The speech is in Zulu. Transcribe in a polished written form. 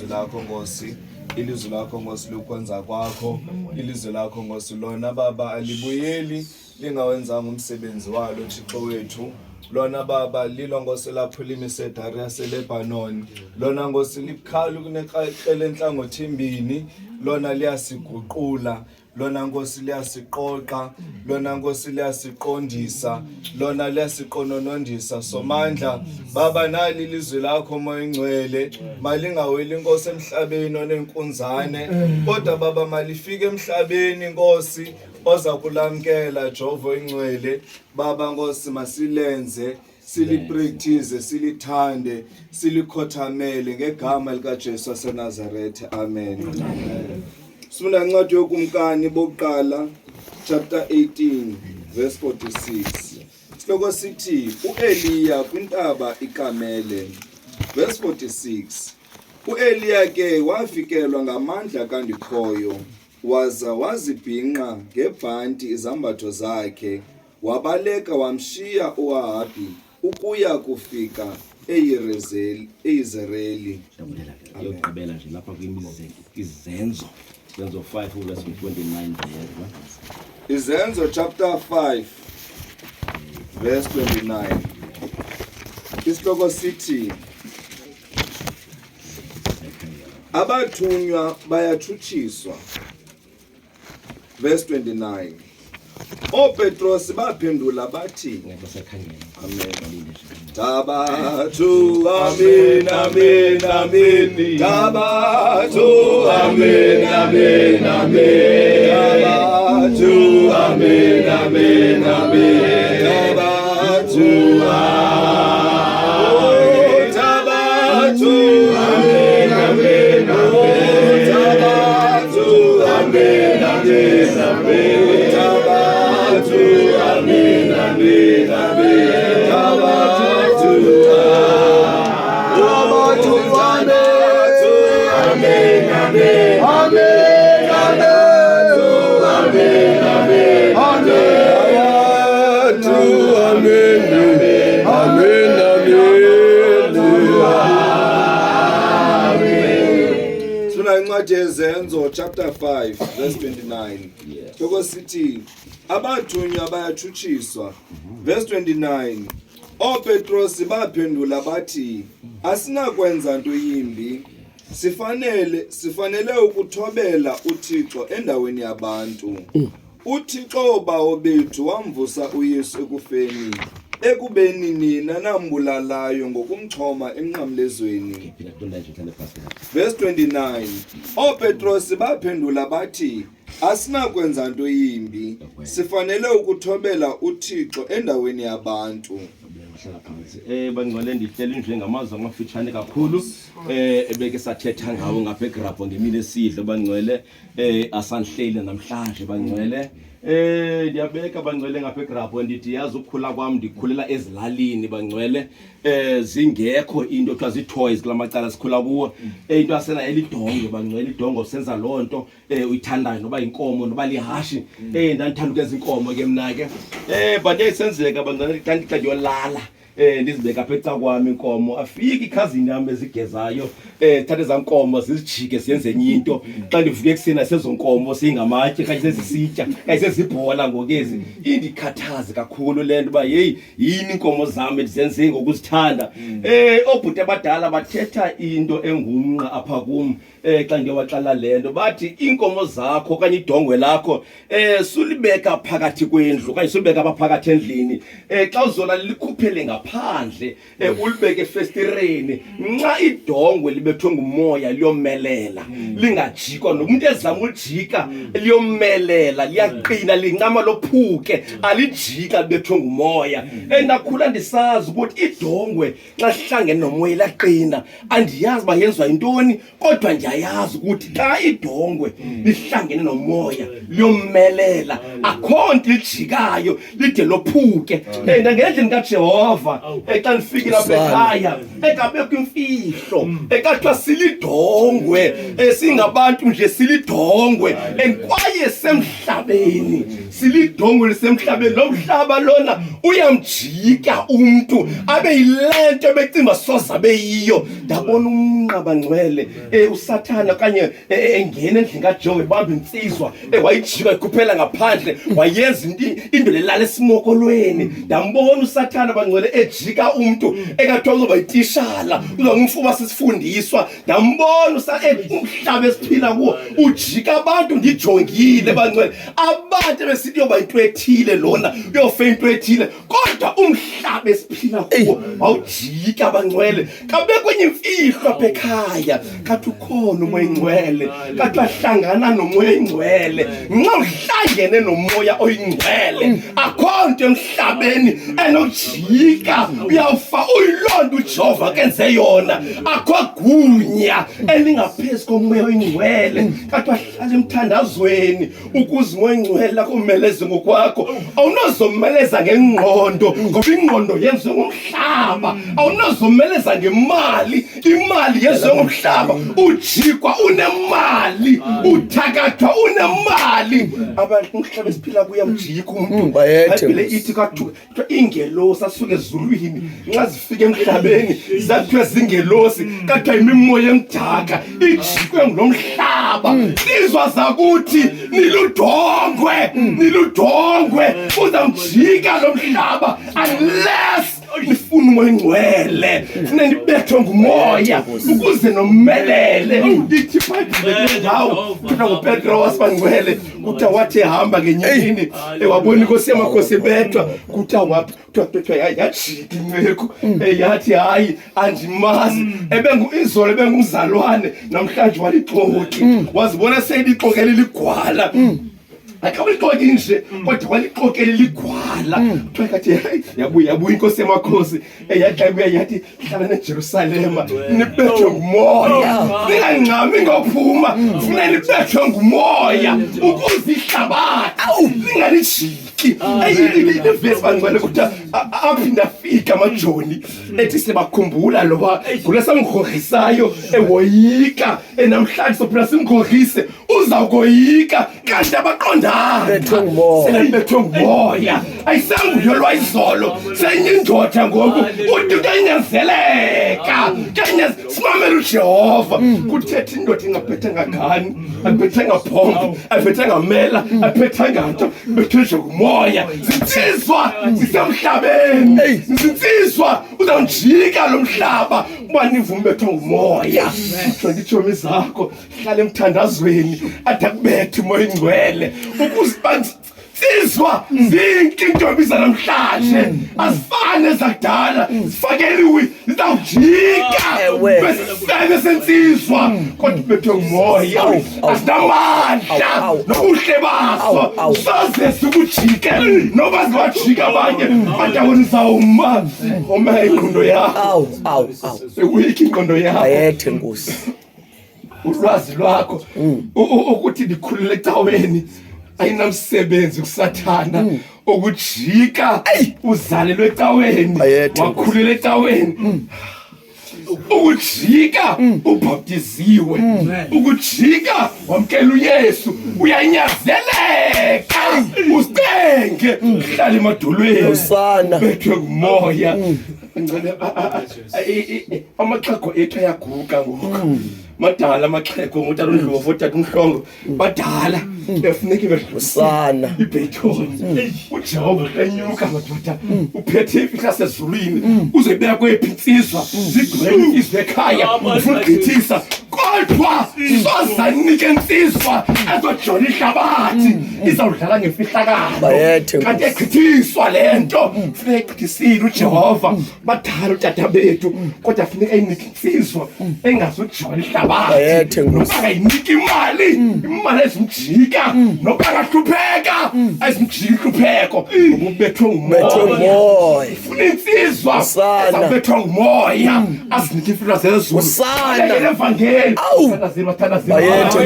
ilizwi lakho Nkosi, ilizwi lakho Nkosi lokwenza kwakho, ilizwi lakho Nkosi lona Baba alibuyeli lingawenzanga umsebenzi walo Thixo wethu. Lona Baba lilo Nkosi lapho limisedari yaseLebanon, lona Nkosi likhala kuneqele enhlangothi embini, lona liyasiguqula, lona Nkosi liyasiqoqa, lona Nkosi liyasiqondisa, lona liyasiqononondisa somandla. Baba nali ilizwi lakho Moya Ngcwele, malingaweli Nkosi emhlabeni onenkunzane, kodwa Baba malifike emhlabeni Nkosi oza kulamkela Jehova Ngcwele. Baba Nkosi masilenze, silipractice, silithande, silikhothamele ngegama likaJesu waseNazaretha. Amen. Sifunda incwadi yokumkani bokuqala chapter 18 verse 46. Sihloko sithi uEliya kwintaba iKarmele. Verse 46. uEliya ke wafikelwa ngamandla kandikhoyo, waza wazibhinqa ngebhanti izambatho zakhe, wabaleka wamshiya uAhabi ukuya kufika eYizereli. Ayogqibela nje lapha kwizenzo 5 verse 29 Izenzo chapter 5 verse 29. Isihloko sithi abathunywa bayathutshiswa. Verse 29. Petros baphendula bathi, Amen. Tabatu, Amen, Amen, Amen. Tabatu, Amen, Amen, Amen. Tabatu, Amen, Amen, Amen. Tabatu, Tabatu, Amen, Amen, Amen. Tabatu, Amen, Amen, Amen. Amen, amen, amen. Tabatu, amen, amen, incwadi yezenzo chapter 5 verse 29. Sihloko sithi abathunywa bayathutshiswa. Verse 29. Petros baphendula bathi, asinakwenza nto yimbi, sifanele ukuthobela uThixo endaweni yabantu. uThixo obawo bethu wamvusa uYesu ekufeni, ekubeni nina nambulalayo ngokumchoma emnqamlezweni. Verse 29. Petros baphendula bathi, asinakwenza nto yimbi, sifanele ukuthobela uThixo endaweni yabantu. Bangcwele ndihlela nje ngamazwi amafitshane kakhulu ebeke sathetha ngawo ngapha eGrabho ngemini esidlo bangcwele asanhleli namhlanje bangcwele ndiyabeka bangcwele ngapha eGrabho ndithi yazi ukukhula kwami ndikhulela ezilalini bangcwele zingekho into ekuthiwa zii-toys kula macala sikhula kuwo into asena elidongo bangcwele idongo senza loo nto uyithandayo noba inkomo noba lihashi ndandithanda ukwenza inkomo ke mna ke but yayisenzeka bangcwele xa ndiyolala ndizibeka apha eca kwami inkomo afike ikhazini yami ezigezayo thathe ezaa nkomo zizijike ziyenze enye into xa ndivuke ekuseni sezo nkomo seyingamatye kanye sezisitya kanye sezibhola ngokezi indikhathaze kakhulu le nto uba yeyi yini inkomo zami ndizenze ngokuzithanda. Oobhuti abadala bathetha into engumnqa apha kum xa ndiyowaxala le nto bathi iinkomo zakho okanye idongwe lakho sulibeka phakathi kwendlu okanye sulibeka apha phakathi endlini xa uzola likhuphele ngaphandle ulibeke efestireni nxa idongwe libethwe ngumoya liyomelela lingajikwa nomuntu ezama ulijika liyomelela liyaqina lincama lophuke alijika libethwe ngumoya. Ndakhula ndisazi ukuthi idongwe xa sihlangene nomoya laqina andiyazi uba yenziwa yintoni kodwa ndiyayazi ukuthi xa idongwe lihlangene nomoya liyomelela akho nto lijikayo lide lophuke. Ngendlini kaJehova Jehova xa ndifikile apha ekhaya ekabekho imfihlo ekathiwa silidongwe singabantu nje silidongwe kwaye semhlabeni silidongwe lisemhlabeni lo mhlaba lona uyamjika umntu abe yilento becinga soza beyiyo ndabona umnqaba ngcwele usathana kanye engena endlini kaJobe bamba insizwa wayijika ikhuphela ngaphandle wayenza into lelala esimokolweni ndambona usathana bangcwele ejika umuntu ekathiwa uzoba yitishala uzongumfuma sisifundiswa ndambona umhlaba esiphila kuwo ujika abantu ndijongile bangcwele abantu besithi yoba into ethile lona uyofe into ethile kodwa umhlaba esiphila kuwo wawujika bangcwele kabe kwenye imfihlo apha ekhaya kathi ukhona umoya ingcwele kathi ahlangana nomoya ingcwele nxa uhlangene nomoya oyingcwele akho nto emhlabeni enojika uyawufa uyilonto uJehova kenze yona akho gunya elingaphezu komoya oyingcwele kathi ahlale emthandazweni ukuze umoya ingcwele akumeleze ngokwakho awunozomeleza ngengqondo ngoba ingqondo yenziwe ngomhlaba awunozomeleza ngemali imali yenziwe ngomhlaba ujikwa unemali uthakathwa unemali abantu umhlaba esiphila kuyamjika umuntu bayile ithi kathu ingelosi asuke ezulwini nxa zifika emhlabeni zathiwe zingelosi kathu imimoya emdaka ijikwe ngomhlaba izwa zakuthi niludongwe uzamjika lo mhlaba unless nifuna umoya ingcwele funa nibethwe ngumoya ukuze nomelele ithi iBhayibhile ngawo kuthi ngoPetro wasibangcwele kuthi wathi ehamba ngenyini wabona inkosi yamakhosi ebethwa kuthi wapha kuthi yajika inceko yathi hayi andimazi izolo ebengumzalwane namhlanje walixoki wazibona seyilixokele ligwala akabulixoki nje kodwa walixokele ligwala kuthiwa kathi yabuya inkosi yamakhosi yabuya yathi hlala eJerusalema nibethwe ngumoya ningancami ngophuma funa nibethwe ngumoya ukuze ihlabathi lingalijiki ayilivesi bangcwele ukuthi aphinda afika amajoni ethi sebakhumbula loba kulesamghogisayo ewoyika namhlanje sophela simghorise uzawukoyika kanti abaqondana bethwe ngumoya ayisanguyo lwayizolo senye indoda ngoku uthi kanyanzeleka simamela uJehova kuthetha indoda ingaphethanga ngani aphethanga phombe aphethanga mela aphethanga nto bethwe nje ngumoya zinsizwa zisemhlabeni zinsizwa uzawujika lo mhlaba ubanivume bethwe ngumoya nditshomi zakho hlala emthandazweni atakubethe umoya ingcwele ukuzizwa zinkintombi zanamhlanje azifane ezakudala zifakeliwe zizawujika besisebe sensizwa kodwa bethwe ngumoya azinamandla nobuhle baso soze sikujike noba zingajika abanye bandawoni zawuma oma ingqondo yakho sekuyikho ingqondo yakho ayethe Nkosi ulwazi lwakho ukuthi ndikhulule ecaweni ayinamsebenzi kusathana ukujika uzalelwe ecaweni wakhulela ecaweni ukujika ubhaptiziwe ukujika wamkela uYesu uyanyazeleka usenge hlala emadolweni usana bethwe ngumoya amaxhego ethu ayaguga ngoku madala amaxhego umuntu alondlovu othatha umhlongo badala befuneka usana ibhethoni uJehova enyuka madoda uphethe ifihla sezulwini uzoyibeka kwephi insizwa zigcwele izwe ekhaya ufuna ugqithisa kodwa sozanika insizwa ezojona ihlabathi izawudlala ngefihlakalo kanti egqithiswa lento funeka egqithisile uJehova badala utata bethu kodwa funeka ayinike insizwa engazojona ihlabathi noba ayinike imali ezimjika noba angahlupheka ezimjika ihlupheko ubethwe ngumoya funa insizwa ezabethwa ngumoya azinike imfihlo zezulu evangeli bayethe